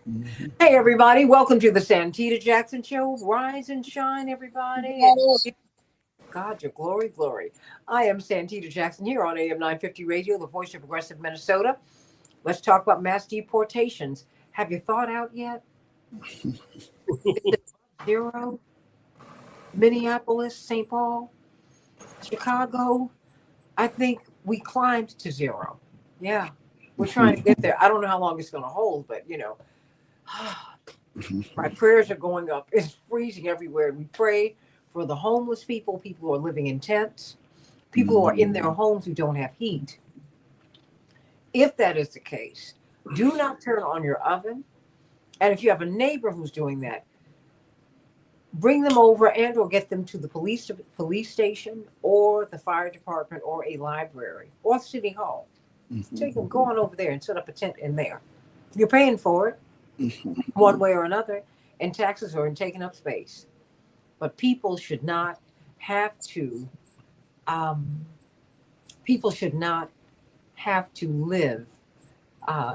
Mhm. Hey, everybody. Welcome to the Santita Jackson Show. Rise and shine, everybody. And give God your glory, glory. I am Santita Jackson here on AM 950 Radio, the voice of progressive Minnesota. Let's talk about mass deportations. Have you thought out yet? Is it zero? Minneapolis, St. Paul, Chicago? I think we climbed to zero. Yeah, we're trying to get there. I don't know how long it's going to hold, but my prayers are going up. It's freezing everywhere. We pray for the homeless people, people who are living in tents, people who are in their homes who don't have heat. If that is the case, do not turn on your oven. And if you have a neighbor who's doing that, bring them over and or get them to the police station or the fire department or a library or city hall. Take them, go on over there and set up a tent in there. You're paying for it one way or another, and taxes are in taking up space. But have to um, people should not have to live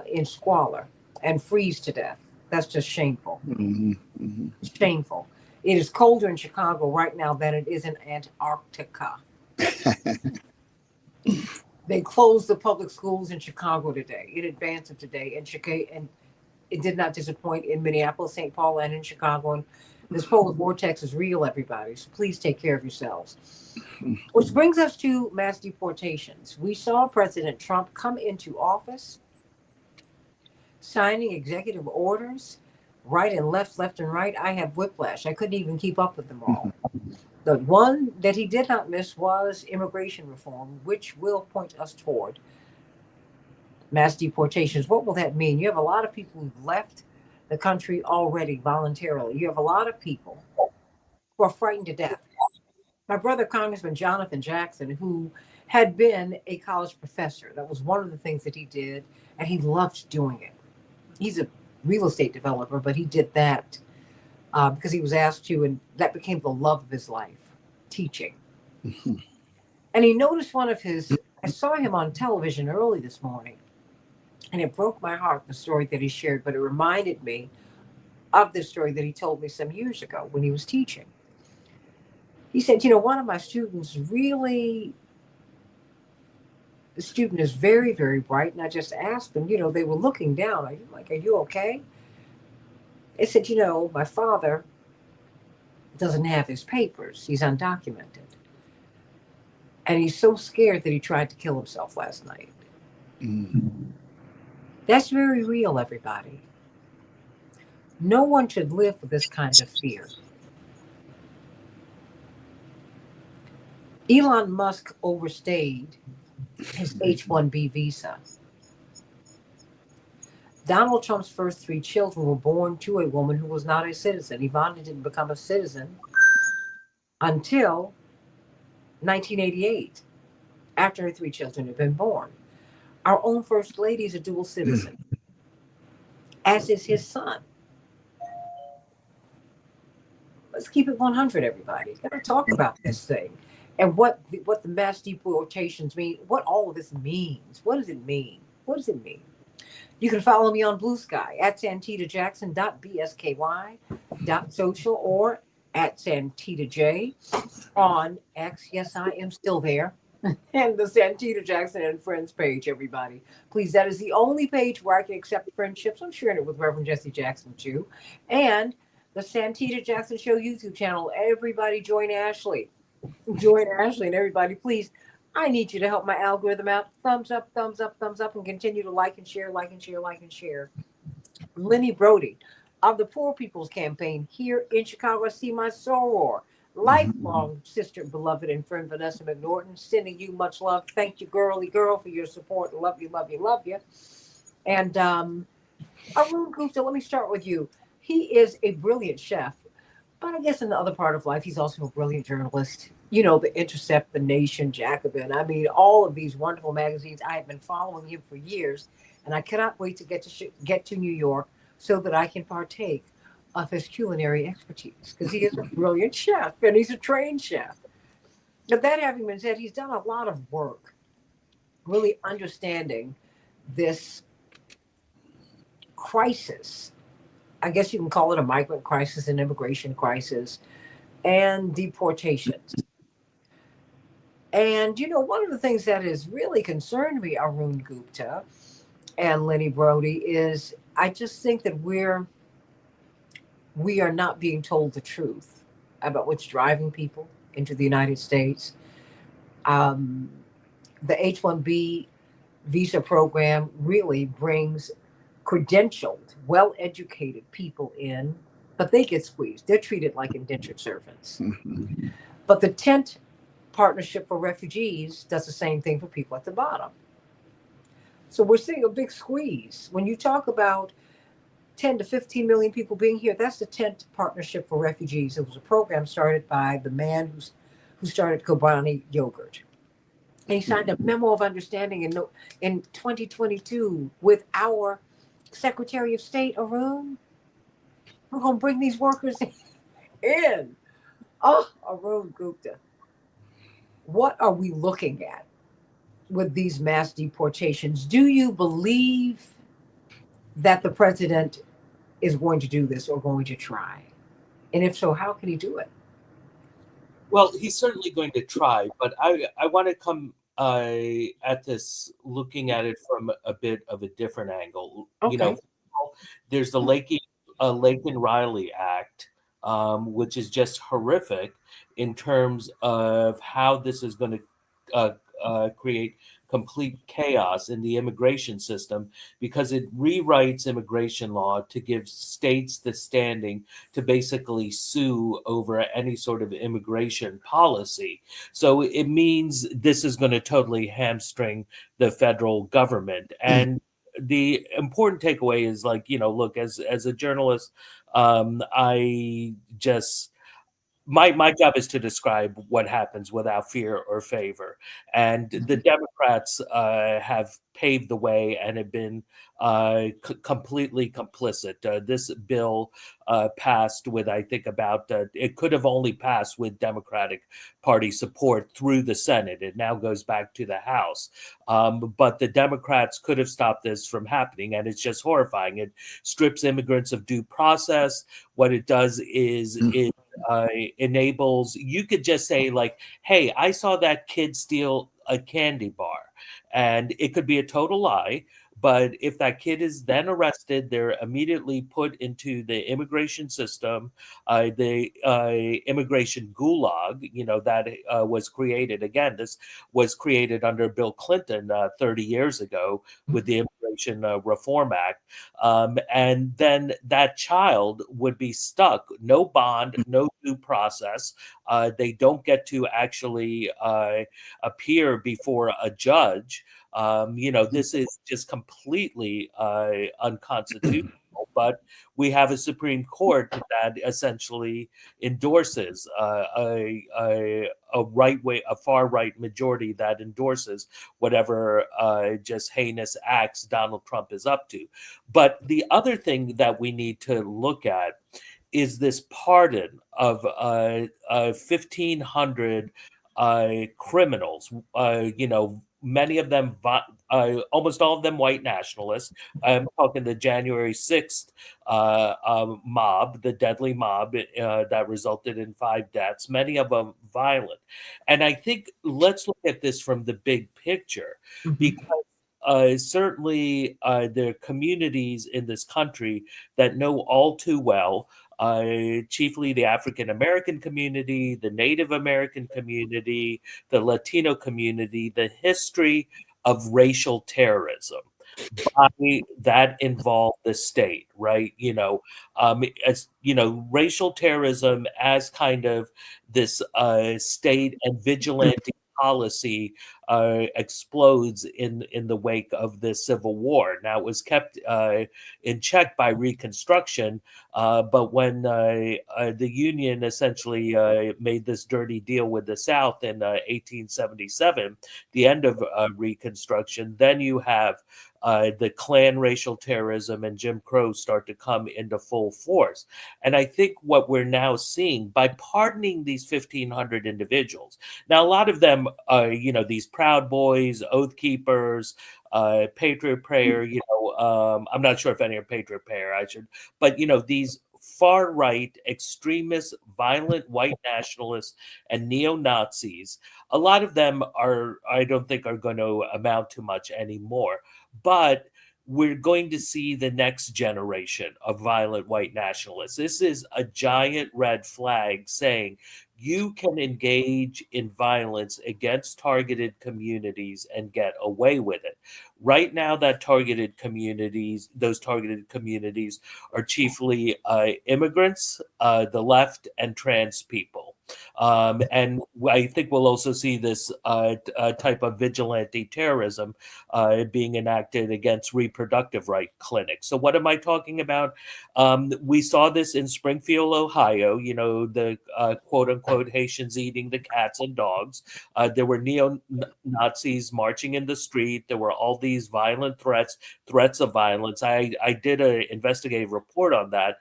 in squalor and freeze to death. That's just shameful. Shameful. It is colder in Chicago right now than it is in Antarctica. They closed the public schools in Chicago today, in advance of today, and it did not disappoint in Minneapolis, St. Paul, and in Chicago. And this polar vortex is real, everybody. So please take care of yourselves. Which brings us to mass deportations. We saw President Trump come into office, signing executive orders, right and left, left and right. I have whiplash. I couldn't even keep up with them all. The one that he did not miss was immigration reform, which will point us toward mass deportations. What will that mean? You have a lot of people who've left the country already voluntarily. You have a lot of people who are frightened to death. My brother, Congressman Jonathan Jackson, who had been a college professor, that was one of the things that he did, and he loved doing it. He's a real estate developer, but he did that because he was asked to, and that became the love of his life, teaching. And he noticed I saw him on television early this morning, and it broke my heart, the story that he shared, but it reminded me of the story that he told me some years ago when he was teaching. He said, one of my students really, the student is very, very bright. And I just asked them, they were looking down. Are you okay? They said, my father doesn't have his papers. He's undocumented. And he's so scared that he tried to kill himself last night. That's very real, everybody. No one should live with this kind of fear. Elon Musk overstayed his H-1B visa. Donald Trump's first three children were born to a woman who was not a citizen. Ivana didn't become a citizen until 1988, after her three children had been born. Our own First Lady is a dual citizen, as is his son. Let's keep it 100, everybody. Got to talk about this thing and what the mass deportations mean, what all of this means. What does it mean? What does it mean? You can follow me on Blue Sky at santitajackson.bsky.social or at santitaj on X. Yes, I am still there. And the Santita Jackson and Friends page, everybody. Please, that is the only page where I can accept friendships. I'm sharing it with Reverend Jesse Jackson, too. And the Santita Jackson Show YouTube channel. Everybody join Ashley. Join Ashley and everybody, please. I need you to help my algorithm out. Thumbs up, thumbs up, thumbs up, and continue to like and share, like and share, like and share. Lenny Brody of the Poor People's Campaign here in Chicago. I see my soror, lifelong sister, beloved, and friend Vanessa McNorton, sending you much love. Thank you, girly girl, for your support. Love you, love you, love you. And Arun Gupta, let me start with you. He is a brilliant chef, but I guess in the other part of life, he's also a brilliant journalist. The Intercept, The Nation, Jacobin. I mean, all of these wonderful magazines. I have been following him for years, and I cannot wait to get to New York so that I can partake of his culinary expertise because he is a brilliant chef and he's a trained chef. But that having been said, he's done a lot of work really understanding this crisis I guess you can call it a migrant crisis, an immigration crisis, and deportations. And one of the things that has really concerned me, Arun Gupta and Lenny Brody, is I just think that we are not being told the truth about what's driving people into the United States. Um, the H-1B visa program really brings credentialed, well educated people in, but they get squeezed. They're treated like indentured servants. But the tent partnership for refugees does the same thing for people at the bottom. So we're seeing a big squeeze. When you talk about 10 to 15 million people being here, that's the tent partnership for refugees. It was a program started by the man who started Kobani Yogurt. And he signed a memo of understanding in 2022 with our Secretary of State, Arun. We're going to bring these workers in. Oh, Arun Gupta. What are we looking at with these mass deportations? Do you believe that the president is going to do this or going to try? And if so, how can he do it? Well, he's certainly going to try, but I want to come at this looking at it from a bit of a different angle. Okay. There's the Laken Riley Act, which is just horrific in terms of how this is going to create complete chaos in the immigration system, because it rewrites immigration law to give states the standing to basically sue over any sort of immigration policy. So it means this is going to totally hamstring the federal government. And the important takeaway is, like, look, as a journalist, I just my job is to describe what happens without fear or favor. And the Democrats have paved the way and have been completely complicit. This bill passed with, I think, about it could have only passed with Democratic Party support through the Senate. It now goes back to the House. But the Democrats could have stopped this from happening, and it's just horrifying. It strips immigrants of due process. What it does is it enables, you could just say, like, hey, I saw that kid steal a candy bar, and it could be a total lie. But if that kid is then arrested, they're immediately put into the immigration system, the immigration gulag, that was created. Again, this was created under Bill Clinton 30 years ago with the Immigration Reform Act. And then that child would be stuck, no bond, no due process. They don't get to actually appear before a judge. This is just completely unconstitutional. But we have a Supreme Court that essentially endorses a right way, a far right majority that endorses whatever just heinous acts Donald Trump is up to. But the other thing that we need to look at is this pardon of 1,500 criminals. Many of them, almost all of them, white nationalists. I'm talking the January 6th mob, the deadly mob that resulted in 5 deaths, many of them violent. And I think let's look at this from the big picture, because certainly there are communities in this country that know all too well, chiefly the African American community, the Native American community, the Latino community, the history of racial terrorism that involved the state, right? As racial terrorism as kind of this state and vigilante policy explodes in the wake of the Civil War. Now, it was kept in check by Reconstruction, but when the Union essentially made this dirty deal with the South in 1877, the end of Reconstruction, then you have the Klan racial terrorism and Jim Crow start to come into full force. And I think what we're now seeing by pardoning these 1,500 individuals, now a lot of them are, these Proud Boys, Oath Keepers, Patriot Prayer. I'm not sure if any are Patriot Prayer. I should, but these far right extremists, violent white nationalists, and neo Nazis. A lot of them I don't think, are going to amount to much anymore. But we're going to see the next generation of violent white nationalists. This is a giant red flag saying you can engage in violence against targeted communities and get away with it. Right now, those targeted communities are chiefly immigrants, the left, and trans people. And I think we'll also see this type of vigilante terrorism being enacted against reproductive right clinics. So, what am I talking about? We saw this in Springfield, Ohio. The quote unquote Haitians eating the cats and dogs. There were neo Nazis marching in the street. There were all these violent threats of violence. I did an investigative report on that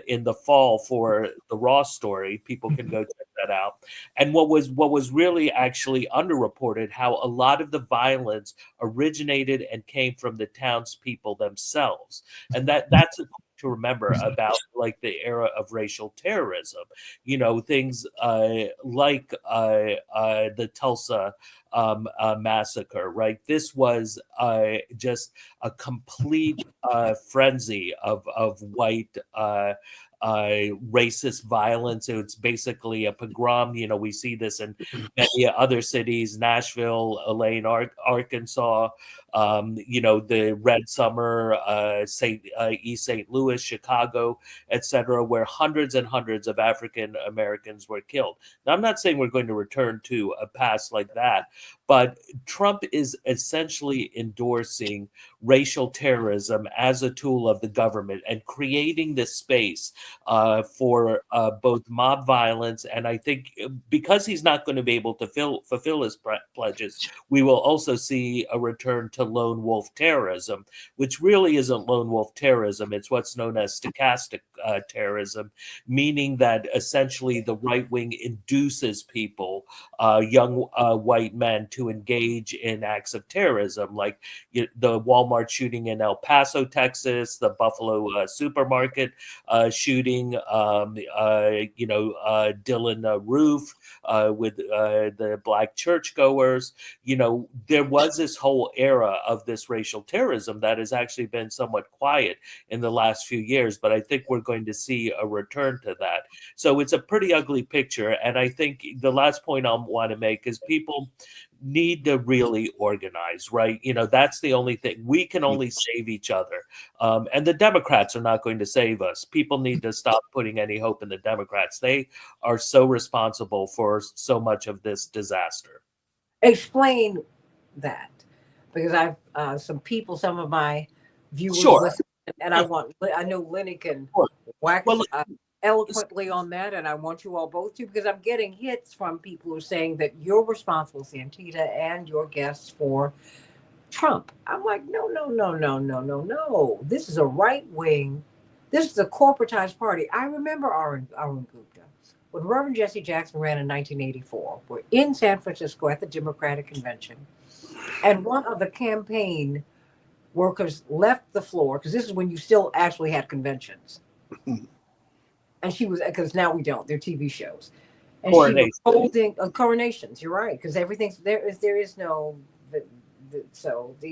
in the fall for the Raw story. People can go check that out. And what was really actually underreported, how a lot of the violence originated and came from the townspeople themselves. And that's a to remember about like the era of racial terrorism. Things like the Tulsa massacre, right? This was just a complete frenzy of white racist violence. It's basically a pogrom. We see this in many other cities: Nashville, Elaine, Arkansas. The Red Summer, East St. Louis, Chicago, etc., where hundreds and hundreds of African Americans were killed. Now, I'm not saying we're going to return to a past like that, but Trump is essentially endorsing racial terrorism as a tool of the government and creating this space for both mob violence. And I think because he's not going to be able to fulfill his pledges, we will also see a return to lone wolf terrorism, which really isn't lone wolf terrorism. It's what's known as stochastic terrorism, meaning that essentially the right wing induces people, young white men, to engage in acts of terrorism, like the Walmart shooting in El Paso, Texas, the Buffalo supermarket shooting, Dylan Roof with the black churchgoers. There was this whole era of this racial terrorism that has actually been somewhat quiet in the last few years, but I think we're going to see a return to that. So it's a pretty ugly picture. And I think the last point I want to make is people need to really organize, right? That's the only thing. We can only save each other. And the Democrats are not going to save us. People need to stop putting any hope in the Democrats. They are so responsible for so much of this disaster. Explain that, because I've some of my viewers Sure. listen, and Yeah, I know Lenny can sure. wax Well, eloquently on that, and I want you all both to, because I'm getting hits from people who are saying that you're responsible, Santita, and your guests, for Trump. I'm like, no, no, no, no, no, no, no. This is a right wing. This is a corporatized party. I remember Arun Gupta. When Reverend Jesse Jackson ran in 1984, we're in San Francisco at the Democratic Convention, and one of the campaign workers left the floor, because this is when you still actually had conventions. And she was, because now we don't, they're TV shows. And she was coronation. holding coronations. You're right, because everything's there is no.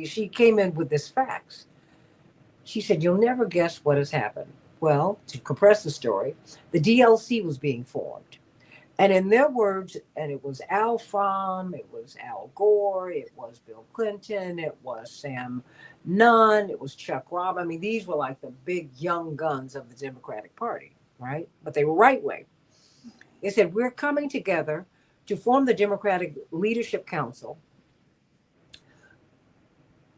She came in with this facts. She said, "You'll never guess what has happened." Well, to compress the story, the DLC was being formed. And in their words, and it was Al Fromm, it was Al Gore, it was Bill Clinton, it was Sam Nunn, it was Chuck Robb. I mean, these were like the big young guns of the Democratic Party, right? But they were right wing. They said, "We're coming together to form the Democratic Leadership Council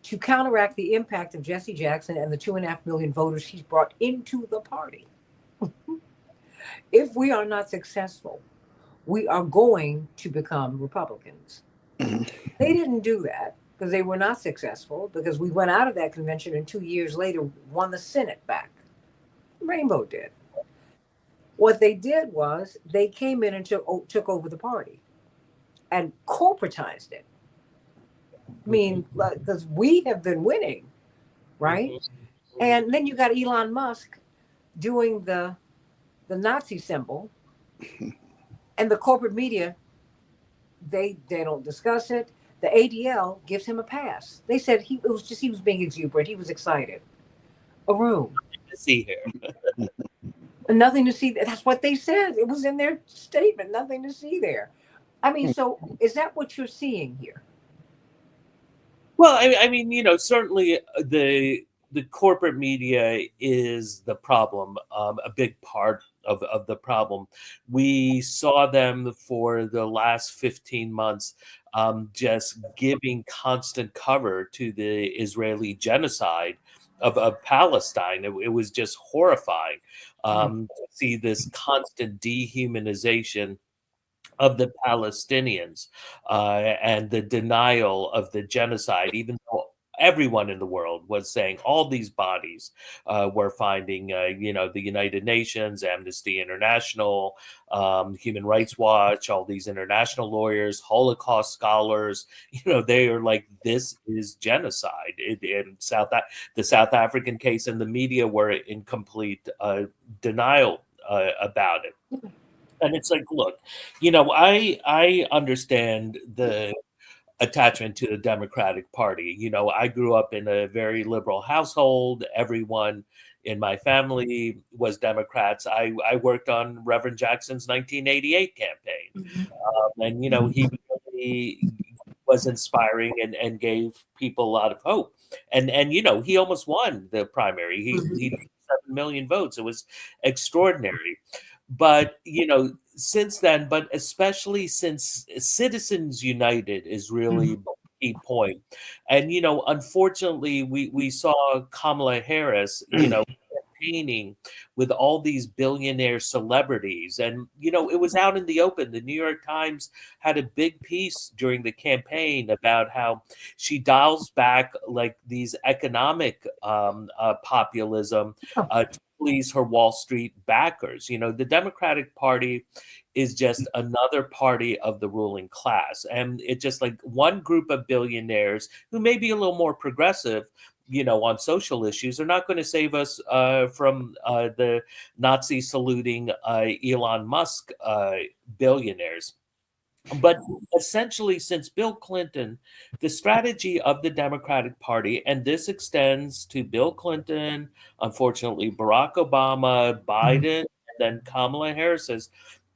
to counteract the impact of Jesse Jackson and the 2.5 million voters he's brought into the party. If we are not successful, we are going to become Republicans." They didn't do that because they were not successful, because we went out of that convention and 2 years later won the Senate back. Rainbow did. What they did was they came in and took over the party and corporatized it. I mean, because we have been winning, right? Mhm. And then you got Elon Musk doing the Nazi symbol, and the corporate media they don't discuss it. The ADL gives him a pass. They said he was being exuberant. He was excited. A room, See here. nothing to see. That's what they said. It was in their statement. Nothing to see there. I mean, so is that what you're seeing here? Well, I mean, certainly the corporate media is the problem, a big part of the problem. We saw them for the last 15 months just giving constant cover to the Israeli genocide of Palestine. It was just horrifying to see this constant dehumanization of the Palestinians and the denial of the genocide, even though everyone in the world was saying all these bodies were finding, the United Nations, Amnesty International, Human Rights Watch, all these international lawyers, Holocaust scholars, they are like, this is genocide. The South African case and the media were in complete denial about it. And it's like, look, I understand the attachment to the Democratic Party. I grew up in a very liberal household. Everyone in my family was Democrats. I worked on Reverend Jackson's 1988 campaign. And he was inspiring and gave people a lot of hope. And he almost won the primary. He Mhm. got 7 million votes. It was extraordinary. But since then, but especially since Citizens United is really Mhm. the key point. And unfortunately, we saw Kamala Harris, campaigning with all these billionaire celebrities. And it was out in the open. The New York Times had a big piece during the campaign about how she dials back like these economic populism to please her Wall Street backers. The Democratic Party is just another party of the ruling class. And it's just like one group of billionaires who may be a little more progressive, on social issues, are not going to save us from the Nazi saluting Elon Musk billionaires. But essentially, since Bill Clinton, the strategy of the Democratic Party, and this extends to Bill Clinton, unfortunately, Barack Obama, Mhm. Biden, and then Kamala Harris's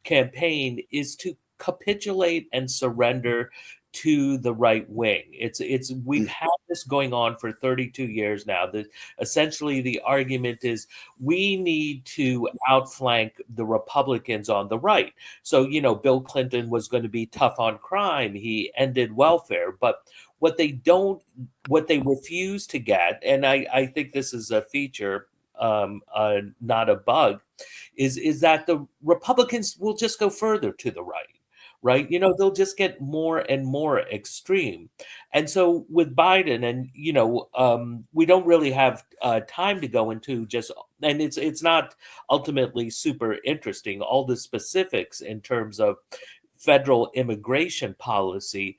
campaign, is to capitulate and surrender to the right wing. It's we've had this going on for 32 years now. That essentially the argument is we need to outflank the Republicans on the right. So, Bill Clinton was going to be tough on crime. He ended welfare. But what they refuse to get, and I think this is a feature, not a bug, is that the Republicans will just go further to the right. Right. They'll just get more and more extreme. And so with Biden, and, we don't really have time to go into just, and it's not ultimately super interesting, all the specifics in terms of federal immigration policy,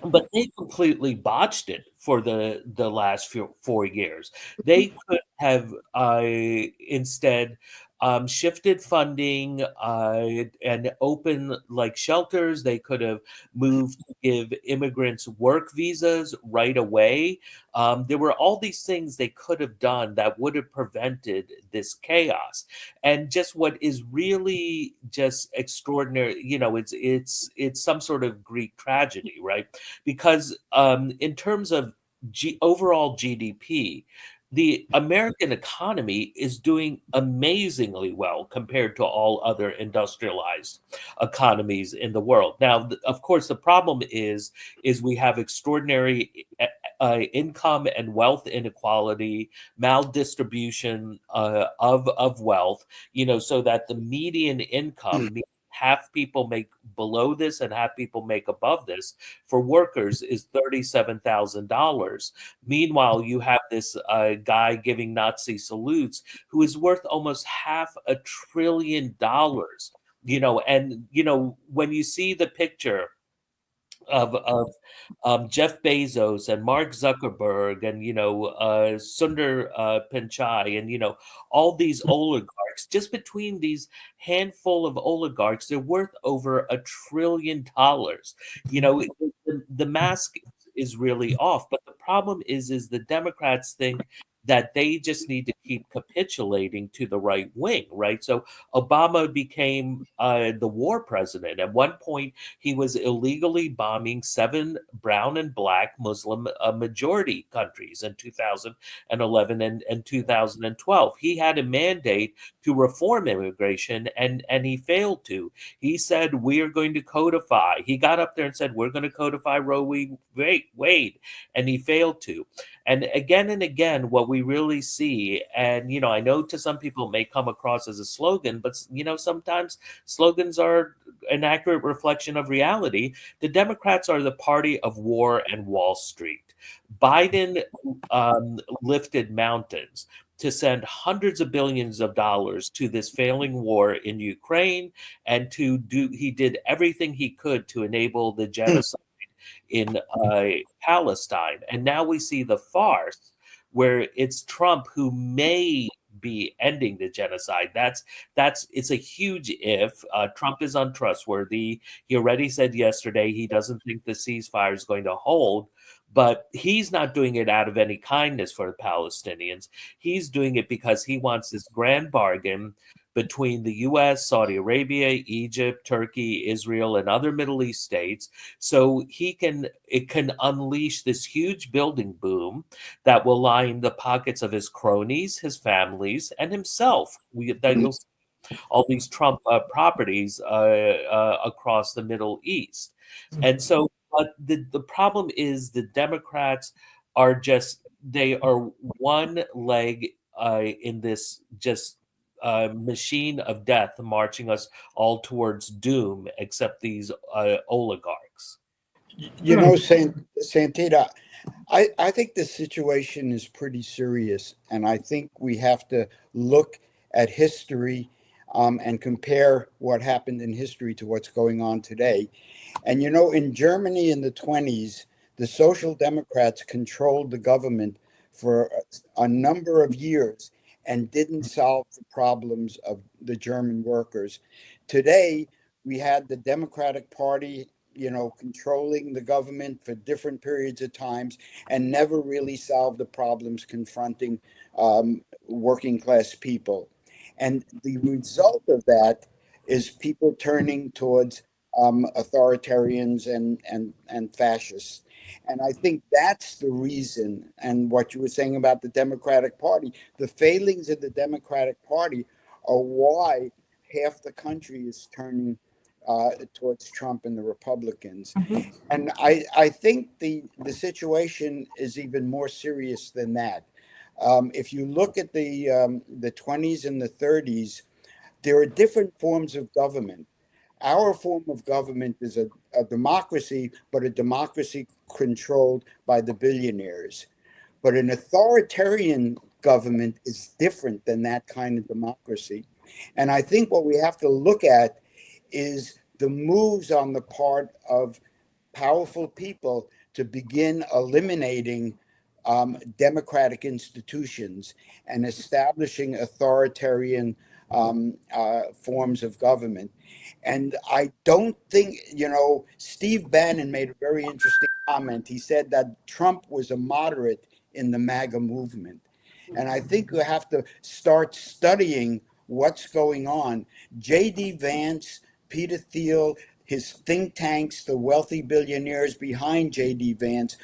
but they completely botched it for the last 4 years. They could have instead shifted funding and open like shelters. They could have moved to give immigrants work visas right away. There were all these things they could have done that would have prevented this chaos. And just what is really just extraordinary, it's some sort of Greek tragedy, right? Because in terms of overall GDP, the American economy is doing amazingly well compared to all other industrialized economies in the world. Now, of course, the problem is we have extraordinary income and wealth inequality, maldistribution of wealth. So that the median income, half people make below this and half people make above this, for workers is $37,000. Meanwhile, you have this guy giving Nazi salutes who is worth almost $500 billion. And when you see the picture of Jeff Bezos and Mark Zuckerberg and Sundar Pichai and all these oligarchs. Just between these handful of oligarchs, they're worth over $1 trillion. The mask is really off, but the problem is the Democrats think that they just need to keep capitulating to the right wing, right? So Obama became the war president. At one point, he was illegally bombing 7 brown and black Muslim majority countries in 2011 and 2012. He had a mandate to reform immigration, and he failed to. He said, "We are going to codify." He got up there and said, "We're going to codify Roe v. Wade," and he failed to. And again, what we really see, and I know to some people it may come across as a slogan, but sometimes slogans are an accurate reflection of reality. The Democrats are the party of war and Wall Street. Biden lifted mountains to send hundreds of billions of dollars to this failing war in Ukraine, and he did everything he could to enable the genocide in Palestine. And now we see the farce where it's Trump who may be ending the genocide. It's a huge if. Trump is untrustworthy. He already said yesterday he doesn't think the ceasefire is going to hold. But he's not doing it out of any kindness for the Palestinians. He's doing it because he wants this grand bargain between the US, Saudi Arabia, Egypt, Turkey, Israel, and other Middle East states. So it can unleash this huge building boom that will line the pockets of his cronies, his families, and himself. That you'll see all these Trump properties across the Middle East. And so, but the problem is the Democrats they are one leg in this just machine of death marching us all towards doom, except these oligarchs. You know, Santita, I think the situation is pretty serious, and I think we have to look at history and compare what happened in history to what's going on today. And in Germany in the 20s, the Social Democrats controlled the government for a number of years and didn't solve the problems of the German workers. Today, we had the Democratic Party controlling the government for different periods of times and never really solved the problems confronting working class people. And the result of that is people turning towards authoritarians and fascists. And I think that's the reason. And what you were saying about the Democratic Party, the failings of the Democratic Party are why half the country is turning towards Trump and the Republicans. Mhm. And I think the situation is even more serious than that. If you look at the 20s and the 30s, there are different forms of government. Our form of government is a democracy, but a democracy controlled by the billionaires. But an authoritarian government is different than that kind of democracy. And I think what we have to look at is the moves on the part of powerful people to begin eliminating democratic institutions and establishing authoritarian forms of government. And I don't think, Steve Bannon made a very interesting comment. He said that Trump was a moderate in the MAGA movement. And I think we have to start studying what's going on. J.D. Vance, Peter Thiel, his think tanks, the wealthy billionaires behind J.D. Vance,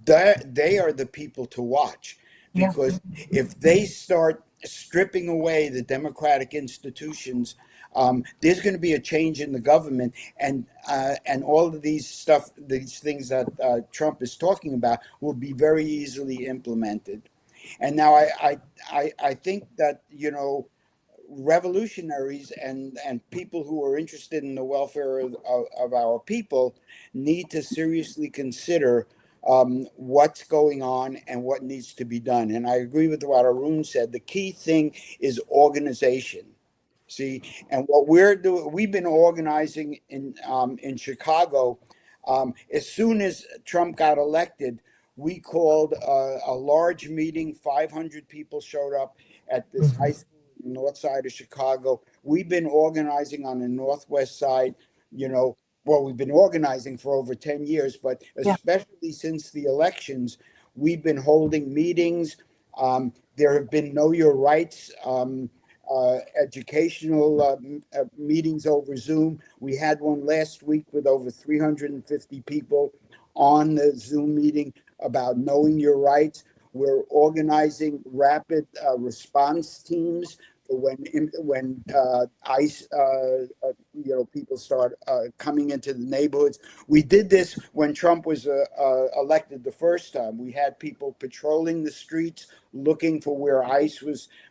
they are the people to watch, Yeah. because if they start stripping away the democratic institutions, there's going to be a change in the government, and all of these things that Trump is talking about will be very easily implemented. And now I think that revolutionaries and people who are interested in the welfare of our people need to seriously consider what's going on and what needs to be done. And I agree with what Arun said. The key thing is organization. See, and what we're doing, we've been organizing in Chicago As soon as Trump got elected, we called a large meeting. 500 people showed up at this high Mhm. school in the north side of Chicago. We've been organizing on the northwest side, you know, well, we've been organizing for over 10 years, but Yeah. especially since the elections, we've been holding meetings. There have been Know Your Rights educational meetings over Zoom. We had one last week with over 350 people on the Zoom meeting about knowing your rights. We're organizing rapid response teams for when ICE, people start coming into the neighborhoods. We did this when Trump was elected the first time. We had people patrolling the streets, looking for where ICE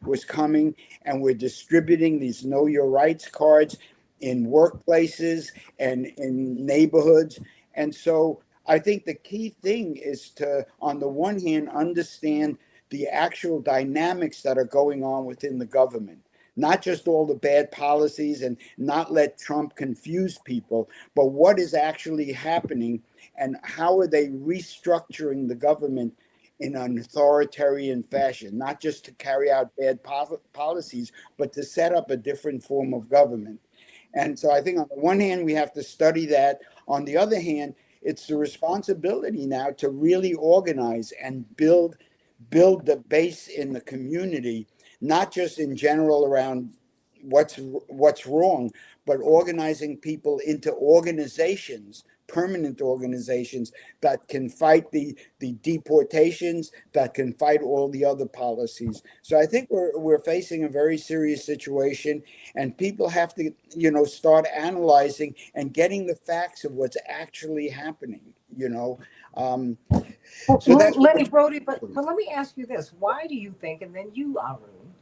was coming, and we're distributing these Know Your Rights cards in workplaces and in neighborhoods. And so I think the key thing is to, on the one hand, understand the actual dynamics that are going on within the government, not just all the bad policies and not let Trump confuse people, but what is actually happening and how are they restructuring the government in an authoritarian fashion, not just to carry out bad policies, but to set up a different form of government. And so I think on the one hand, we have to study that. On the other hand, it's the responsibility now to really organize and build the base in the community, not just in general around what's wrong, but organizing people into organizations, permanent organizations that can fight the deportations, that can fight all the other policies. So I think we're facing a very serious situation, and people have to, start analyzing and getting the facts of what's actually happening. Um, so that's what Lenny Brody, but let me ask you this: why do you think, and then you, Arun,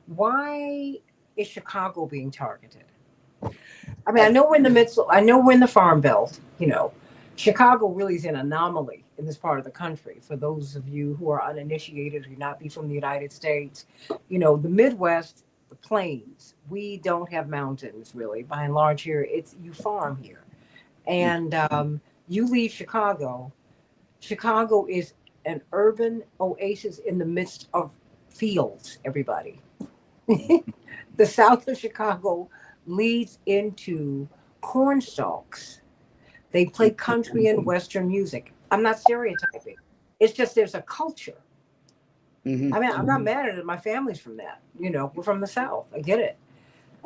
why is Chicago being targeted? I mean, I I know we're in the midst. I know we're in the Farm Belt. Chicago really is an anomaly in this part of the country. For those of you who are uninitiated, who not be from the United States, the Midwest, the plains, we don't have mountains really. By and large, here it's you farm here, and you leave Chicago. Chicago is an urban oasis in the midst of fields. Everybody, the south of Chicago leads into corn stalks. They play country and western music. I'm not stereotyping. It's just there's a culture. Mhm. I mean, I'm not mad at it. My family's from that. We're from the south. I get it.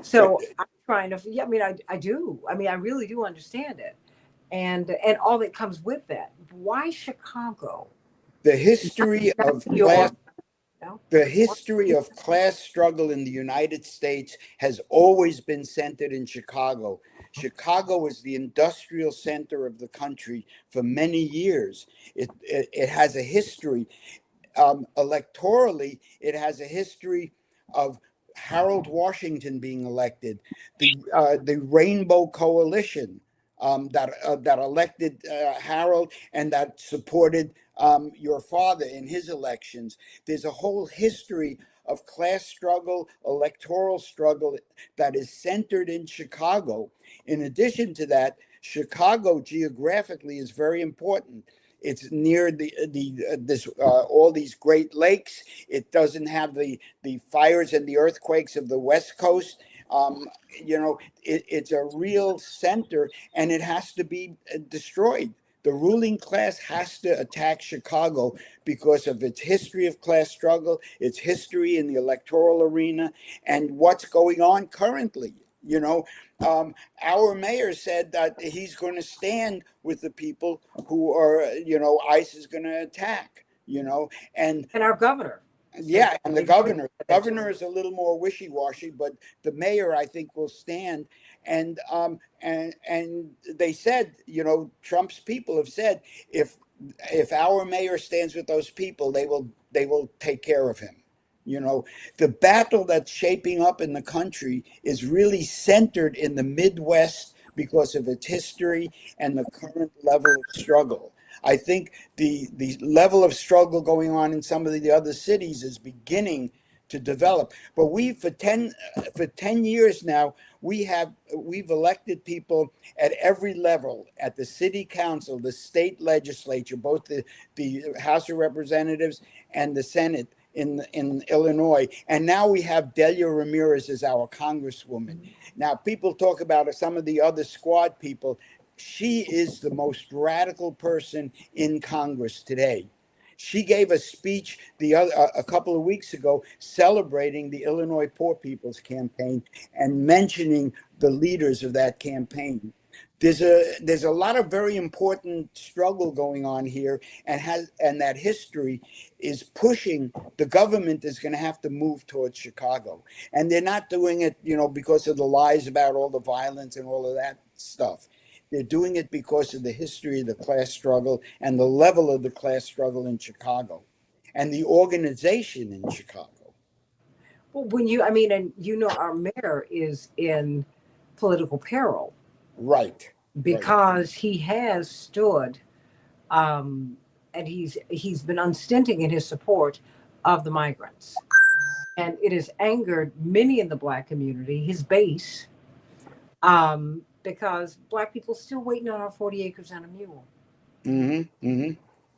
So I'm trying to. Yeah, I mean, I do. I mean, I really do understand it, and all that comes with that. Why Chicago? The history Not of New class York. the history of class struggle in the United States has always been centered in Chicago. Chicago is the industrial center of the country for many years. It has a history. Electorally, it has a history of Harold Washington being elected, the Rainbow Coalition that elected Harold and that supported your father in his elections. There's a whole history of class struggle, electoral struggle that is centered in Chicago. In addition to that, Chicago geographically is very important. It's near the this all these Great Lakes. It doesn't have the fires and the earthquakes of the West Coast. It's a real center, and it has to be destroyed. The ruling class has to attack Chicago because of its history of class struggle, its history in the electoral arena, and what's going on currently. Our mayor said that he's going to stand with the people who are, ICE is going to attack, and And our governor said yeah, that. and the Lady Brody governor, said the that too. governor is a little more wishy-washy, but the mayor, I think, will stand. And they said, Trump's people have said if our mayor stands with those people, they will take care of him. The battle that's shaping up in the country is really centered in the Midwest because of its history and the current level of struggle. I think the level of struggle going on in some of the other cities is beginning to develop. But we for 10 years now, we've elected people at every level, at the city council, the state legislature, both the House of Representatives and the Senate in Illinois. And now we have Delia Ramirez as our congresswoman. Now people talk about some of the other squad people. She is the most radical person in Congress today. She gave a speech a couple of weeks ago celebrating the Illinois Poor People's Campaign and mentioning the leaders of that campaign. There's a lot of very important struggle going on here, and that history is pushing the government is going to have to move towards Chicago, and they're not doing it, because of the lies about all the violence and all of that stuff. They're doing it because of the history of the class struggle and the level of the class struggle in Chicago and the organization in Chicago. Well, and our mayor is in political peril. Right. Because he has stood, and he's been unstinting in his support of the migrants. And it has angered many in the Black community, his base, because Black people still waiting on our 40 acres and a mule. Mm-hmm. Mm-hmm.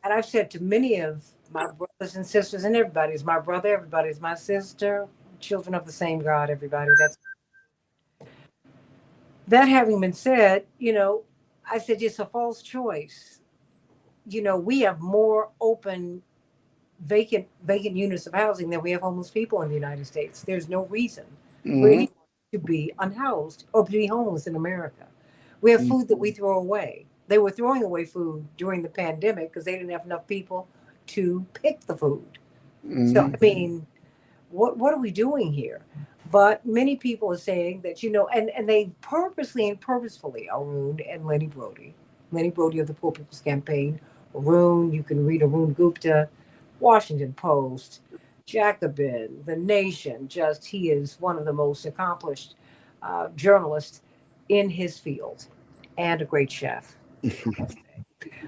And I've said to many of my brothers and sisters, and everybody's my brother, everybody's my sister, children of the same God, everybody. That having been said, I said it's a false choice. We have more open vacant units of housing than we have homeless people in the United States. There's no reason for anyone to be unhoused or to be homeless in America. We have food that we throw away. They were throwing away food during the pandemic because they didn't have enough people to pick the food. So what are we doing here? But many people are saying that, and they purposely and purposefully, Arun and Lenny Brody of the Poor People's Campaign, Arun, you can read Arun Gupta, Washington Post, Jacobin, The Nation, he is one of the most accomplished journalists in his field and a great chef.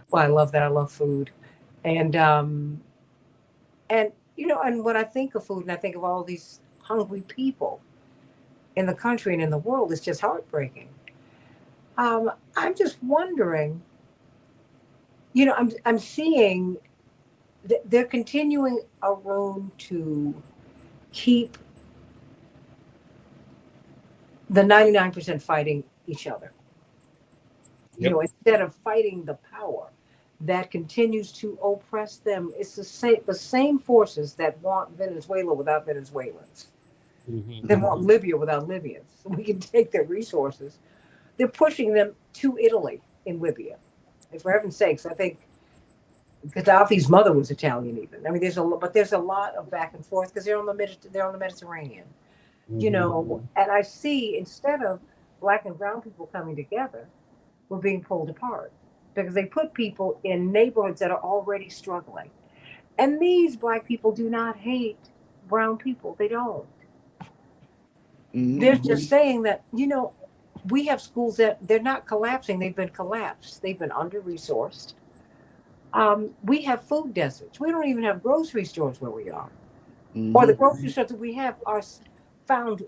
Well, I love that. I love food. And, and when I think of food and I think of all these hungry people in the country and in the world, it's just heartbreaking. I'm just wondering, I'm seeing they're continuing Arun to keep the 99% fighting each other. Yep. Instead of fighting the power that continues to oppress them. It's the same forces that want Venezuela without Venezuelans. They want Libya without Libyans. So we can take their resources. They're pushing them to Italy in Libya. And for heaven's sakes, I think Gaddafi's mother was Italian even. I mean, there's a lot of back and forth because they're on the Mediterranean. And I see instead of Black and brown people coming together, we're being pulled apart because they put people in neighborhoods that are already struggling. And these Black people do not hate brown people. They don't. They're just saying that, we have schools that they're not collapsing. They've been collapsed. They've been under-resourced. We have food deserts. We don't even have grocery stores where we are. Or the grocery stores that we have are found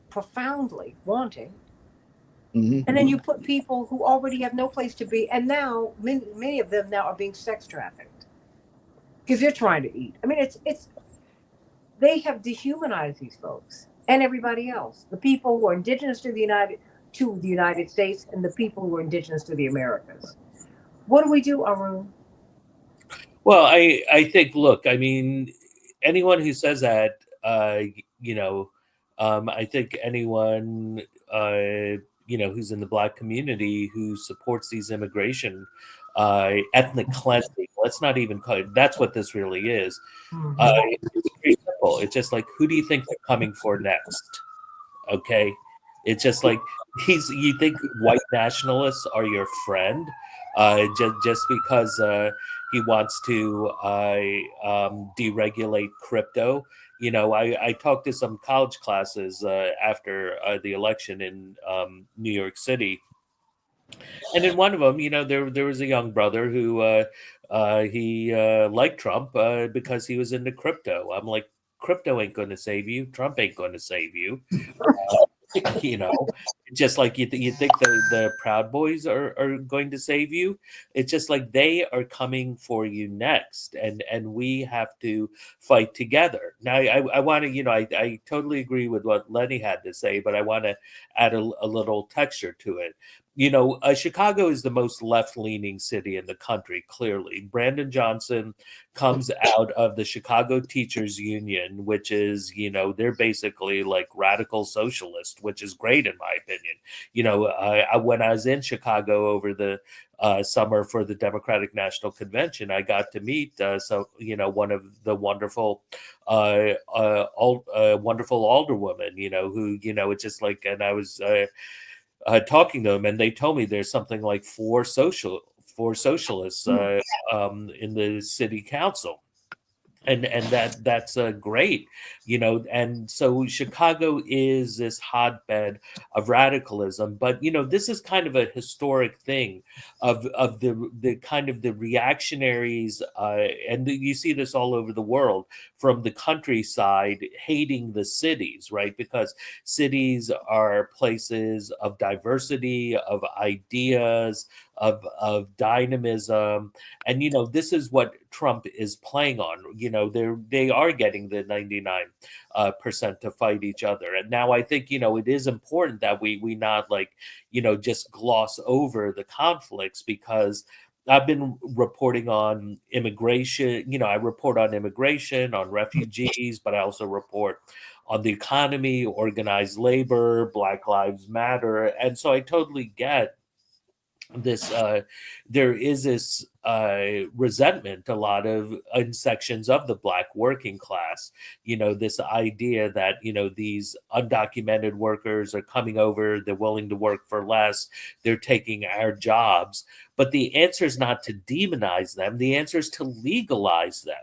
profoundly wanting. And then you put people who already have no place to be, and now many of them now are being sex trafficked because they're trying to eat. I mean, it's they have dehumanized these folks and everybody else. The people who are indigenous to the United States and the people who are indigenous to the Americas. What do we do, Arun? Well, I think, look, I mean, anyone who says that, I think anyone, who's in the Black community who supports these immigration, ethnic cleansing, let's not even call it, that's what this really is. It's pretty simple. It's just like, who do you think they're coming for next? Okay. It's just like, you think white nationalists are your friend, just because he wants to deregulate crypto. I talked to some college classes after the election in New York City, and in one of them, there was a young brother who he liked Trump because he was into crypto. I'm like, crypto ain't going to save you. Trump ain't going to save you. You know, just like you think the Proud Boys are going to save you. It's just like they are coming for you next, and we have to fight together. Now, I want to, I totally agree with what Lenny had to say, but I want to add a little texture to it. Chicago is the most left-leaning city in the country, clearly. Brandon Johnson comes out of the Chicago Teachers Union, which is, they're basically like radical socialist, which is great in my opinion. When I was in Chicago over the summer for the Democratic National Convention, I got to meet one of the wonderful wonderful alderwomen, who, it's just like, and I was talking to them, and they told me there's something like four socialists in the city council, and that's great, and so Chicago is this hotbed of radicalism. But this is kind of a historic thing of the kind of the reactionaries, and you see this all over the world, from the countryside hating the cities, right? Because cities are places of diversity, of ideas, of dynamism. And this is what Trump is playing on. They are getting the 99% to fight each other. And now I think it is important that we not like just gloss over the conflicts, because I've been reporting on immigration. I report on immigration, on refugees, but I also report on the economy, organized labor, Black Lives Matter. And so I totally get this there is this resentment, a lot of in sections of the Black working class, this idea that these undocumented workers are coming over, they're willing to work for less, they're taking our jobs. But the answer is not to demonize them, the answer is to legalize them.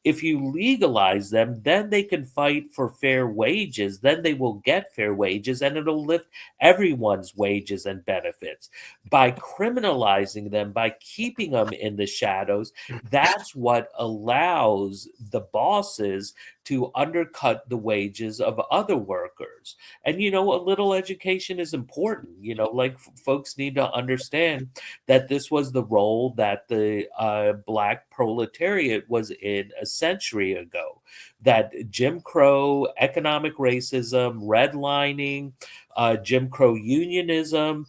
If you legalize them, then they can fight for fair wages, then they will get fair wages, and it'll lift everyone's wages and benefits. By criminalizing them, by keeping them in the shadows, that's what allows the bosses to undercut the wages of other workers. And a little education is important. Like, folks need to understand that this was the role that the Black proletariat was in a century ago. That Jim Crow, economic racism, redlining, Jim Crow unionism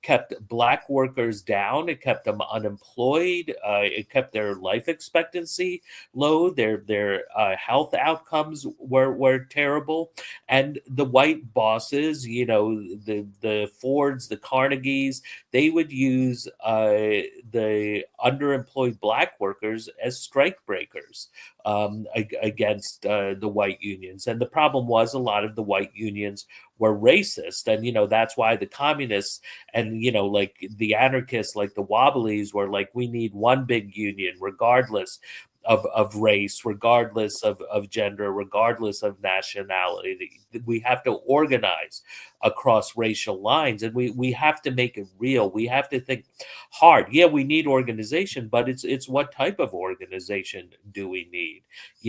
kept Black workers down. It kept them unemployed. It kept their life expectancy low. Their health outcomes were terrible. And the white bosses, the Fords, the Carnegies, they would use the underemployed Black workers as strike breakers against the white unions. And the problem was, a lot of the white unions were racist. And that's why the communists and like the anarchists, like the Wobblies, were like, we need one big union regardless of race, regardless of gender, regardless of nationality. We have to organize across racial lines, and we have to make it real. We have to think hard. Yeah, we need organization, but it's what type of organization do we need?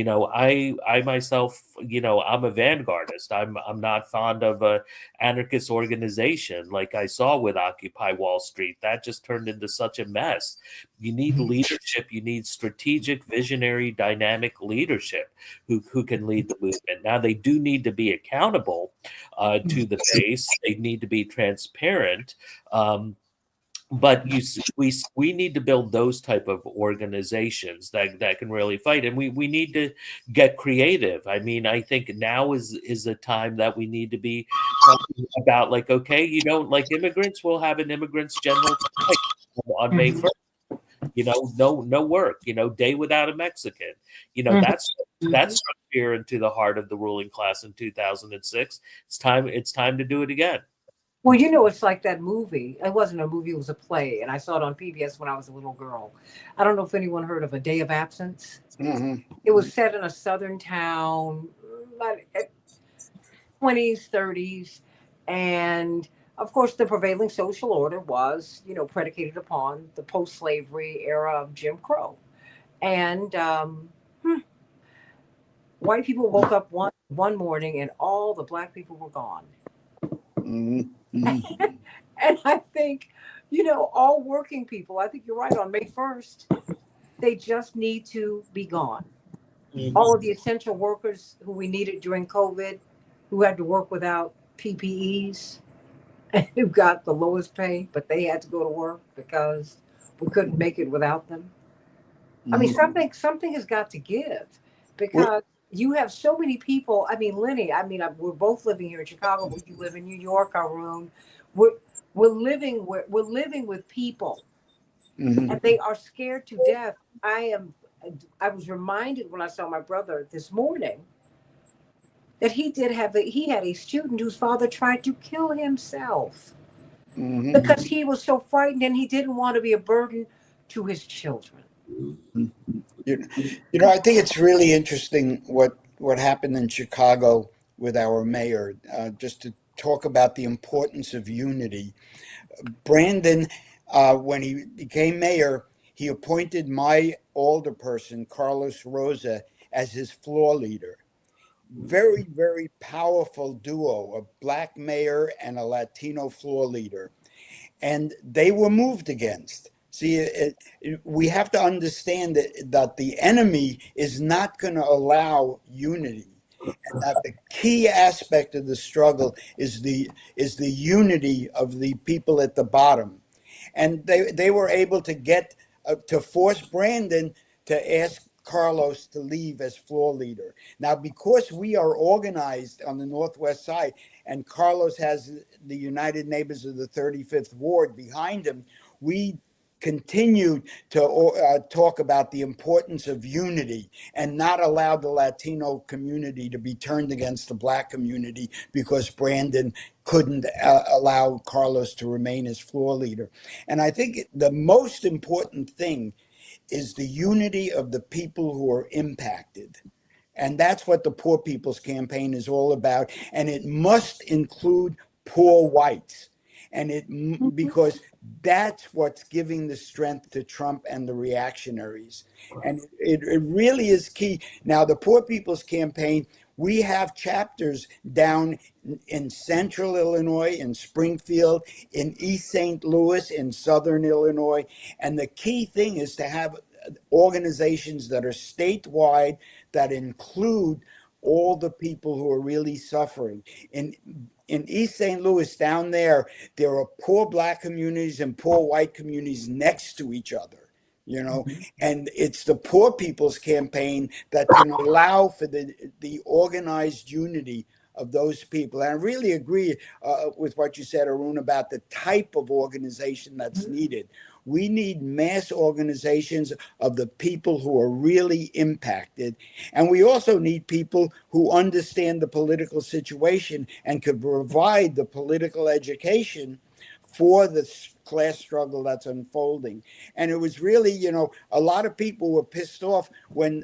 I myself, I'm a vanguardist. I'm not fond of a anarchist organization like I saw with Occupy Wall Street. That just turned into such a mess. You need leadership. You need strategic, visionary, dynamic leadership who can lead the movement. Now, they do need to be accountable to the base. They need to be transparent. But we need to build those type of organizations that can really fight, and we need to get creative. I mean, I think now is a time that we need to be talking about, like, okay, you don't like immigrants, we'll have an immigrants general strike on May 1st. No work, day without a Mexican. That's struck fear into the heart of the ruling class in 2006. It's time to do it again. Well, it's like that movie. It wasn't a movie, it was a play. And I saw it on PBS when I was a little girl. I don't know if anyone heard of A Day of Absence. Mm-hmm. It was set in a southern town, 20s, 30s. And of course, the prevailing social order was, predicated upon the post-slavery era of Jim Crow. And White people woke up one morning and all the black people were gone. Mhm. Mhm. And I think, all working people, I think you're right, on May 1st, they just need to be gone. All Mhm. of the essential workers who we needed during COVID, who had to work without PPEs, and who got the lowest pay, but they had to go to work because we couldn't make it without them. I mean, Mhm. something has got to give, We're- because you have so many people. I mean, Lenny. I mean, we're both living here in Chicago, but you live in New York, Arun. We're we're living with people, mhm. and they are scared to death. I was reminded when I saw my brother this morning that he had a student whose father tried to kill himself Mhm. because he was so frightened and he didn't want to be a burden to his children. You, I think it's really interesting what happened in Chicago with our mayor. Just to talk about the importance of unity. Brandon, when he became mayor, he appointed my alderperson, Carlos Rosa, as his floor leader. Very, very powerful duo, a black mayor and a Latino floor leader. And they were moved against. See, we have to understand that the enemy is not going to allow unity, and that the key aspect of the struggle is the unity of the people at the bottom. And they were able to get to force Brandon to ask Carlos to leave as floor leader. Now, because we are organized on the Northwest side, and Carlos has the United Neighbors of the 35th Ward behind him, we continue to talk about the importance of unity and not allow the Latino community to be turned against the black community because Brandon couldn't allow Carlos to remain as floor leader. And I think the most important thing is the unity of the people who are impacted. And that's what the Poor People's Campaign is all about. And it must include poor whites. And because that's what's giving the strength to Trump and the reactionaries. And it really is key. Now, the Poor People's Campaign, we have chapters down in central Illinois, in Springfield, in East St. Louis, in southern Illinois. And the key thing is to have organizations that are statewide, that include all the people who are really suffering. In East St. Louis, down there are poor black communities and poor white communities next to each other. And it's the Poor People's Campaign that can allow for the organized unity of those people. And I really agree with what you said, Arun, about the type of organization that's needed. We need mass organizations of the people who are really impacted. And we also need people who understand the political situation and could provide the political education for the class struggle that's unfolding. And it was really, a lot of people were pissed off when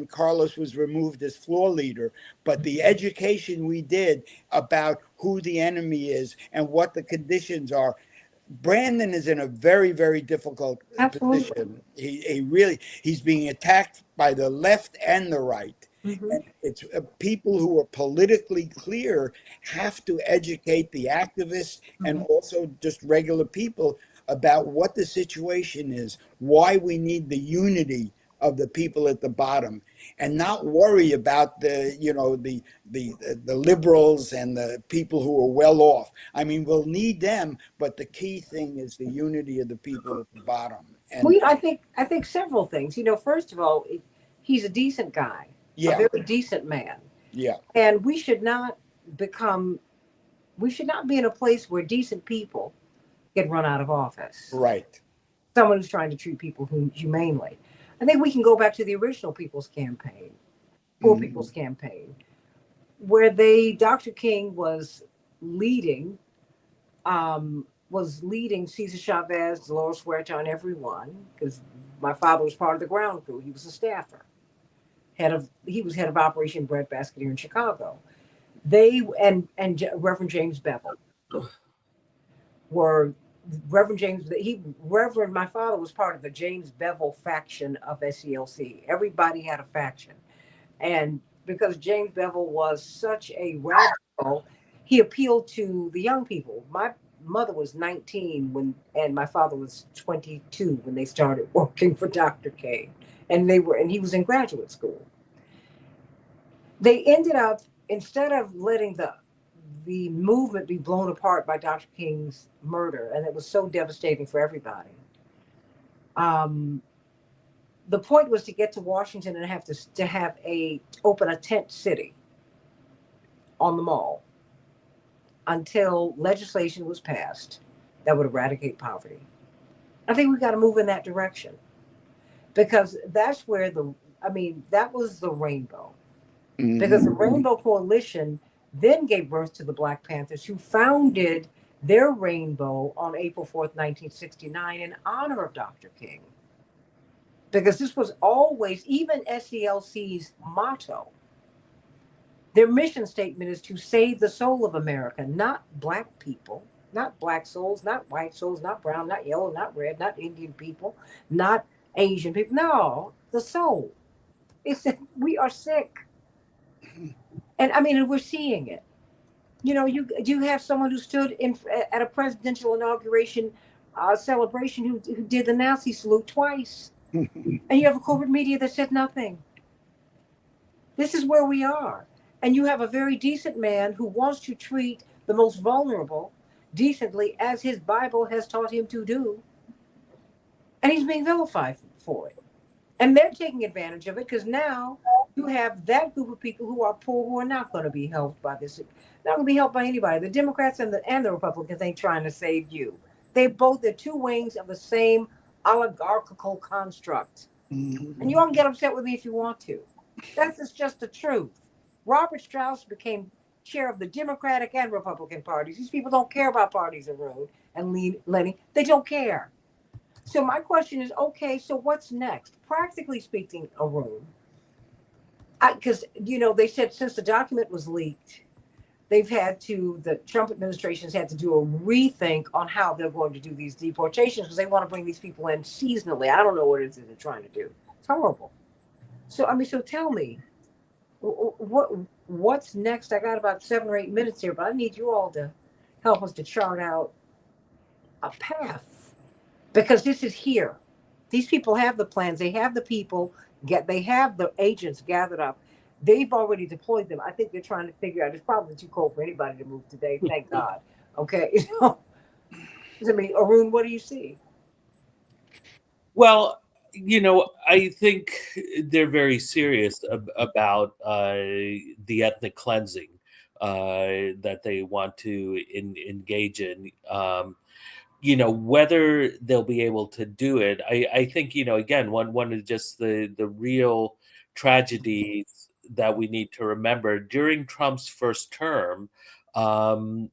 Carlos was removed as floor leader. But the education we did about who the enemy is and what the conditions are, Brandon is in a very, very difficult Absolutely. position. He's being attacked by the left and the right. Hmm. And it's people who are politically clear have to educate the activists and Hmm. also just regular people about what the situation is, why we need the unity of the people at the bottom, and not worry about the liberals and the people who are well off. I mean, we'll need them, but the key thing is the unity of the people at the bottom. Well, And I think several things. First of all, he's a decent guy, a yeah, very decent man, yeah, and become we should not be in a place where decent people get run out of office. right. Someone who's trying to treat people humanely. I think we can go back to the original People's Campaign, Poor Mhm. People's Campaign, where Dr. King was leading Cesar Chavez, Dolores Huerta, and everyone, because my father was part of the ground crew. He was a staffer. He was head of Operation Breadbasket here in Chicago. They and Reverend James Bevel were Reverend James. Reverend my father was part of the James Bevel faction of SELC. Everybody had a faction, and because James Bevel was such a radical. He appealed to the young people. My mother was 19 when, and my father was 22 when they started working for Dr. King, and he was in graduate school. They ended up, instead of letting the movement be blown apart by Dr. King's murder, and it was so devastating for everybody. Um, the point was to get to Washington and have to have a open a tent city on the mall until legislation was passed that would eradicate poverty. I think we got to move in that direction because that's where that was the rainbow. Because the Hmm. Rainbow Coalition then gave birth to the Black Panthers, who founded their rainbow on April 4th, 1969, in honor of Dr. King. Because this was always, even SCLC's motto, their mission statement is to save the soul of America, not Black people, not Black souls, not white souls, not brown, not yellow, not red, not Indian people, not Asian people. No, the soul. It's that we are sick. And I mean, and we're seeing it. You have someone who stood in at a presidential inauguration celebration who did the Nazi salute twice, and you have a corporate media that said nothing. This is where we are, and you have a very decent man who wants to treat the most vulnerable decently, as his Bible has taught him to do, and he's being vilified for it. And they're taking advantage of it because now you have that group of people who are poor who are not going to be helped by this, not going to be helped by anybody. The Democrats and the Republicans ain't trying to save you. They're two wings of the same oligarchical construct. And you all can get upset with me if you want to. That's just the truth. Robert Strauss became chair of the Democratic and Republican parties. These people don't care about parties, Arun and Lenny. They don't care. So my question is, okay, so what's next? Practically speaking, Arun, because they said since the document was leaked, the Trump administration's had to do a rethink on how they're going to do these deportations because they want to bring these people in seasonally. I don't know what it is that they're trying to do. It's horrible. So I mean, so tell me, what's next? I got about 7 or 8 minutes here, but I need you all to help us to chart out a path because this is here. These people have the plans. They have the people. They have the agents gathered up. They've already deployed them. I think they're trying to figure out. It's probably too cold for anybody to move today. Thank God. Okay. I mean, Arun, what do you see? Well, I think they're very serious about the ethnic cleansing that they want to engage in. Whether they'll be able to do it, I think, again, one of just the real tragedies that we need to remember during Trump's first term. Um,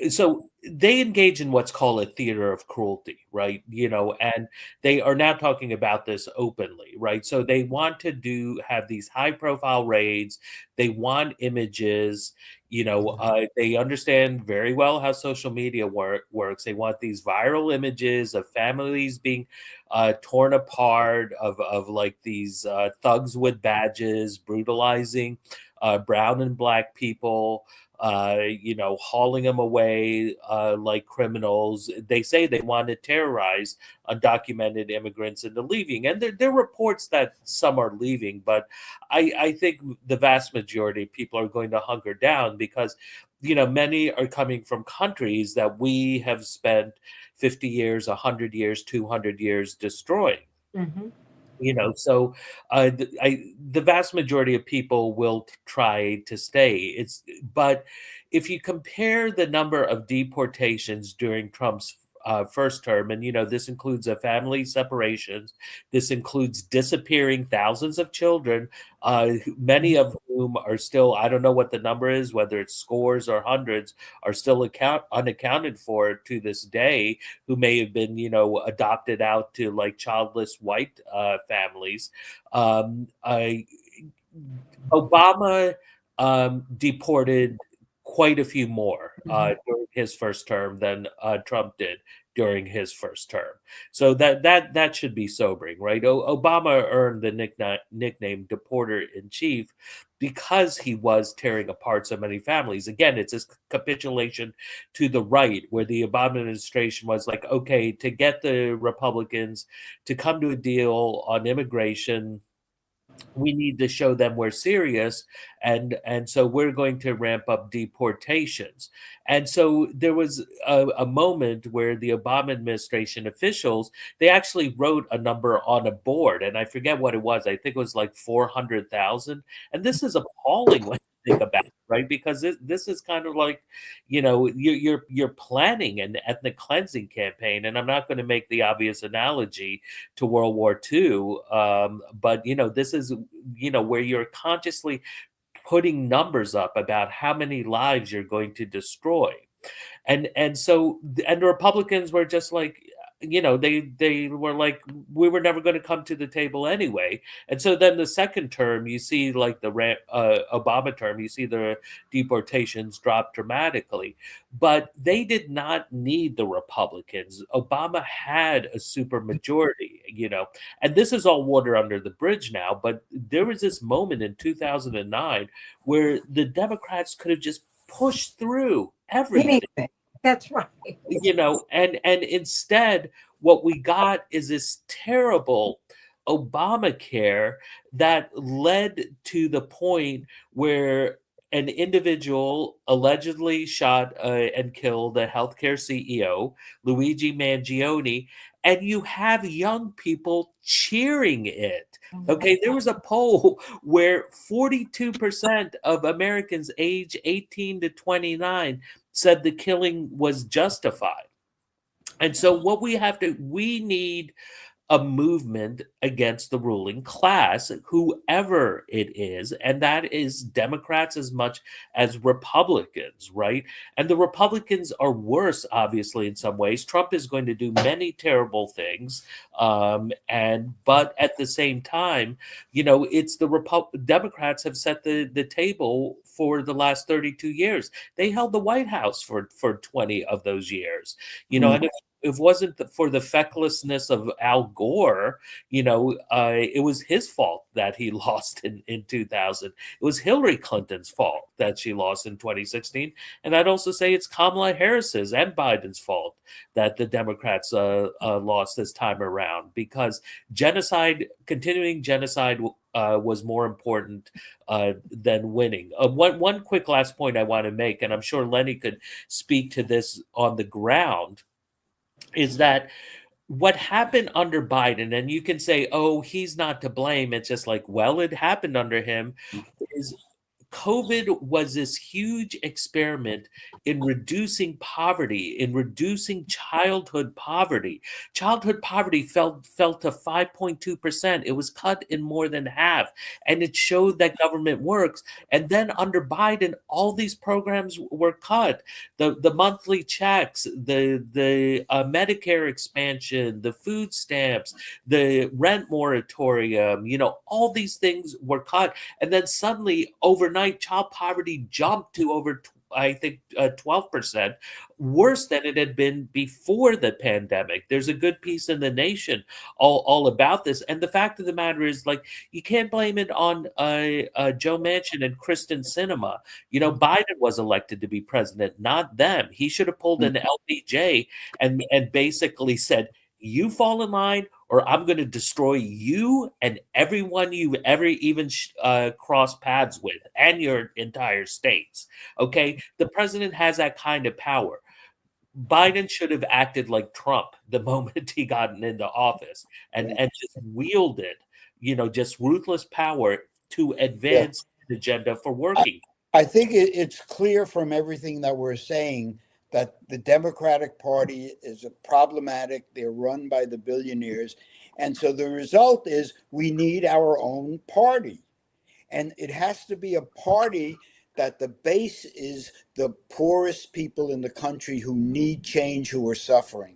so they engage in what's called a theater of cruelty, right? And they are now talking about this openly, right? So they want to have these high profile raids. They want images. They understand very well how social media works. They want these viral images of families being torn apart, of like these thugs with badges brutalizing brown and black people, hauling them away like criminals. They say they want to terrorize undocumented immigrants into leaving. And there are reports that some are leaving, but I think the vast majority of people are going to hunker down because, many are coming from countries that we have spent 50 years, 100 years, 200 years destroying. Mm-hmm. So the vast majority of people will try to stay. But if you compare the number of deportations during Trump's first term, and this includes a family separations, this includes disappearing thousands of children, many of whom are still, I don't know what the number is, whether it's scores or hundreds, are still unaccounted for to this day, who may have been, adopted out to like childless white families. Obama deported quite a few more during his first term than Trump did. during his first term. So that should be sobering, right? Obama earned the nickname "Deporter in Chief" because he was tearing apart so many families. Again, it's this capitulation to the right, where the Obama administration was like, okay, to get the Republicans to come to a deal on immigration, we need to show them we're serious, and so we're going to ramp up deportations. And so there was a moment where the Obama administration officials, they actually wrote a number on a board, and I forget what it was. I think it was like 400,000. And this is appalling when you think about it, right? Because this is kind of like, you're planning an ethnic cleansing campaign. And I'm not going to make the obvious analogy to World War II. But this is where you're consciously putting numbers up about how many lives you're going to destroy. And the Republicans were just like, they were like, we were never going to come to the table anyway. And so then the second term, you see, like the Obama term, you see the deportations drop dramatically. But they did not need the Republicans. Obama had a super majority, and this is all water under the bridge now. But there was this moment in 2009 where the Democrats could have just pushed through everything, Anything. That's right. and instead what we got is this terrible Obamacare that led to the point where an individual allegedly shot and killed a healthcare CEO, Luigi Mangione, and you have young people cheering it. Okay, there was a poll where 42% of Americans age 18 to 29 said the killing was justified. And so we need a movement against the ruling class, whoever it is, and that is Democrats as much as Republicans, right? And the Republicans are worse, obviously, in some ways. Trump is going to do many terrible things, but at the same time, it's the Democrats have set the table for the last 32 years. They held the White House for 20 of those years, and if it wasn't for the fecklessness of Al Gore, it was his fault that he lost in 2000. It was Hillary Clinton's fault that she lost in 2016. And I'd also say it's Kamala Harris's and Biden's fault that the Democrats lost this time around, because continuing genocide was more important than winning. One quick last point I want to make, and I'm sure Lenny could speak to this on the ground, is that what happened under Biden, and you can say, oh, he's not to blame. It's just like, well, it happened under him, is COVID was this huge experiment in reducing poverty, in reducing childhood poverty. Childhood poverty fell to 5.2%. It was cut in more than half, and it showed that government works. And then under Biden, all these programs were cut. The monthly checks, the Medicare expansion, the food stamps, the rent moratorium, all these things were cut. And then suddenly, overnight, child poverty jumped to over, I think, 12%, worse than it had been before the pandemic. There's a good piece in The Nation all about this. And the fact of the matter is, like, you can't blame it on Joe Manchin and Kristen Sinema. Biden was elected to be president, not them. He should have pulled an LBJ and basically said, you fall in line, or I'm going to destroy you and everyone you've ever even crossed paths with, and your entire states. Okay? The president has that kind of power. Biden should have acted like Trump the moment he got into office and just wielded, just ruthless power to advance the agenda for working. I think it's clear from everything that we're saying that the Democratic Party is problematic. They're run by the billionaires. And so the result is we need our own party. And it has to be a party that the base is the poorest people in the country who need change, who are suffering.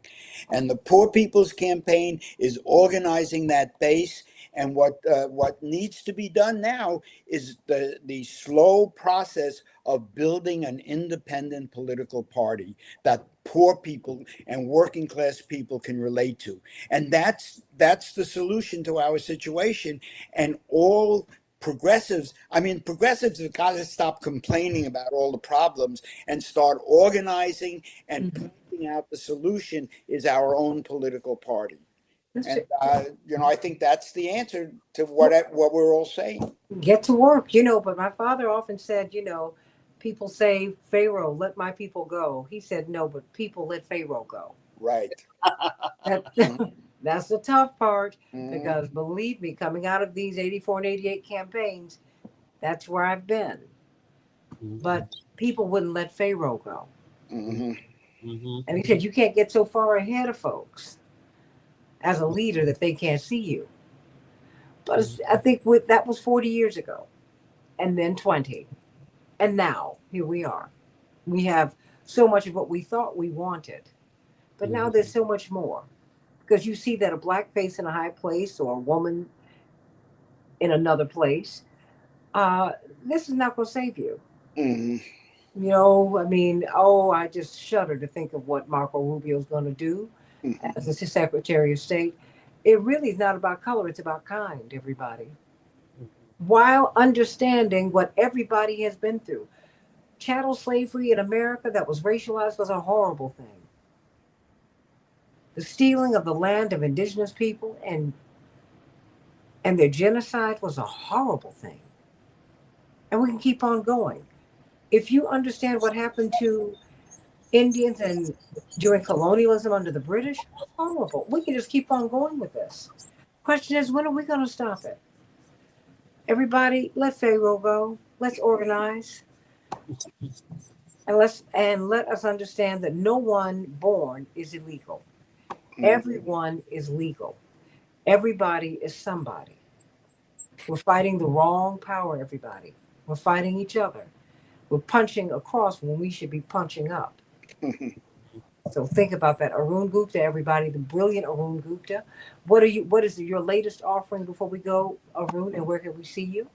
And the Poor People's Campaign is organizing that base. And what needs to be done now is the slow process of building an independent political party that poor people and working class people can relate to. And that's the solution to our situation. And all progressives have got to stop complaining about all the problems and start organizing and Mhm. pointing out the solution is our own political party. That's And it. I think that's the answer to Well, what we're all saying. get to work, but my father often said, people say, Pharaoh, let my people go. He said, no, but people let Pharaoh go. Right. That, that's the tough part Mm-hmm. because believe me, coming out of these 84 and 88 campaigns, that's where I've been. But people wouldn't let Pharaoh go. Mm-hmm. And he said, you can't get so far ahead of folks as a leader that they can't see you. But I think that was 40 years ago, and then 20. And now, here we are. We have so much of what we thought we wanted. But now there's so much more. Because you see that a black face in a high place or a woman in another place, uh, this is not going to save you. Mm-hmm. I just shudder to think of what Marco Rubio is going to do Mm-hmm. as the Secretary of State. It really is not about color, it's about kind, everybody. While understanding what everybody has been through. Chattel slavery in America that was racialized was a horrible thing. The stealing of the land of indigenous people and their genocide was a horrible thing. And we can keep on going. If you understand what happened to Indians and during colonialism under the British, horrible. We can just keep on going with this. Question is, when are we going to stop it? Everybody, let Pharaoh go. Let's organize and let us understand that no one born is illegal. Everyone is legal. Everybody is somebody. We're fighting the wrong power, everybody. We're fighting each other. We're punching across when we should be punching up. Mm-hmm. So think about that. Arun Gupta, everybody, the brilliant Arun Gupta. What is your latest offering before we go, Arun, and where can we see you?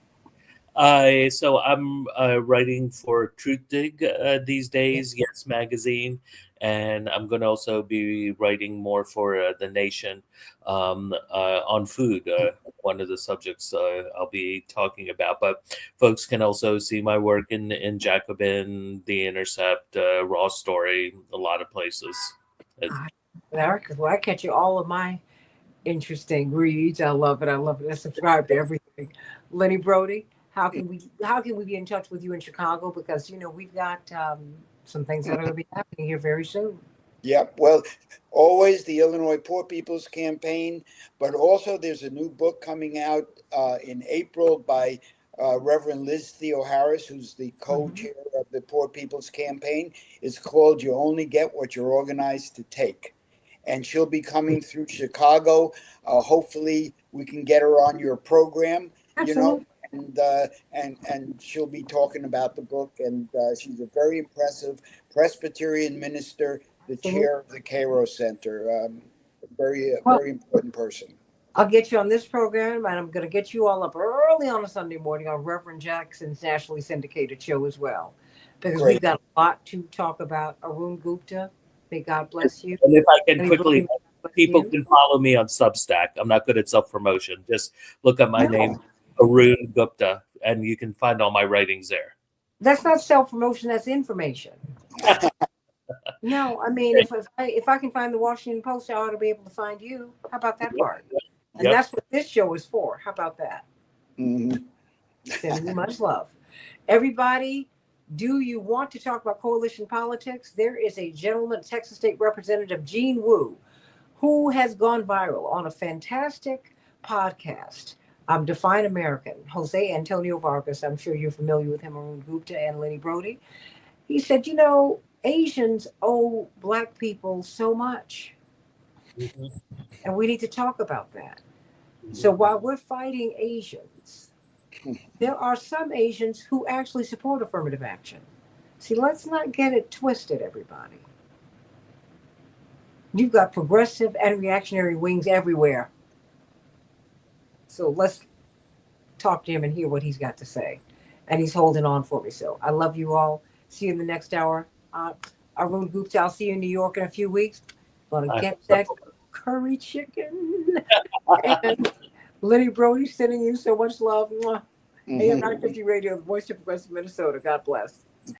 So I'm writing for Truth Dig these days, Yes Magazine, and I'm going to also be writing more for The Nation on food. One of the subjects I'll be talking about, but folks can also see my work in Jacobin, The Intercept, Raw Story, a lot of places. Ah, Eric, well, I catch you all of my interesting reads. I love it. I love it. I subscribe to everything. Lenny Brody, how can we be in touch with you in Chicago? Because we've got some things that are going to be happening here very soon. Yep. Well, always the Illinois Poor People's Campaign, but also there's a new book coming out in April by Reverend Liz Theo Harris, who's the Mhm. co-chair of the Poor People's Campaign. It's called "You Only Get What You're Organized to Take," and she'll be coming through Chicago. Hopefully, we can get her on your program. You know. Absolutely. And she'll be talking about the book, and she's a very impressive Presbyterian minister, the Absolutely. chair of the Cairo Center. Very, Well, very important person. I'll get you on this program, and I'm going to get you all up early on a Sunday morning on Reverend Jackson's nationally syndicated show as well, because we've Great. got a lot to talk about. Arun Gupta, may God bless you. And if I can Lenny quickly, Brody, may God bless people you. can follow me on Substack. I'm not good at self promotion. Just look up my name, No, Arun Gupta, and you can find all my writings there. that's not self promotion. That's information. No, I mean, if I can find the Washington Post, I ought to be able to find you. How about that Yep. part? And Yep. that's what this show is for. How about that? Mhm. Sending you much love. Everybody, do you want to talk about coalition politics? There is a gentleman, Texas State Representative Gene Wu, who has gone viral on a fantastic podcast. Define American. Jose Antonio Vargas. I'm sure you're familiar with him, Arun Gupta and Lenny Brody. He said, Asians owe black people so much, Mhm. and we need to talk about that. So Mhm. while we're fighting Asians, there are some Asians who actually support affirmative action. See, let's not get it twisted, everybody. You've got progressive and reactionary wings everywhere. So let's talk to him and hear what he's got to say. And he's holding on for me. So I love you all. See you in the next hour. Arun Gupta, I'll see you in New York in a few weeks. Gonna get that curry chicken. And Lenny Brody sending you so much love. Mwah. AM Mhm. 950 Radio, the voice of Progressive Minnesota. God bless.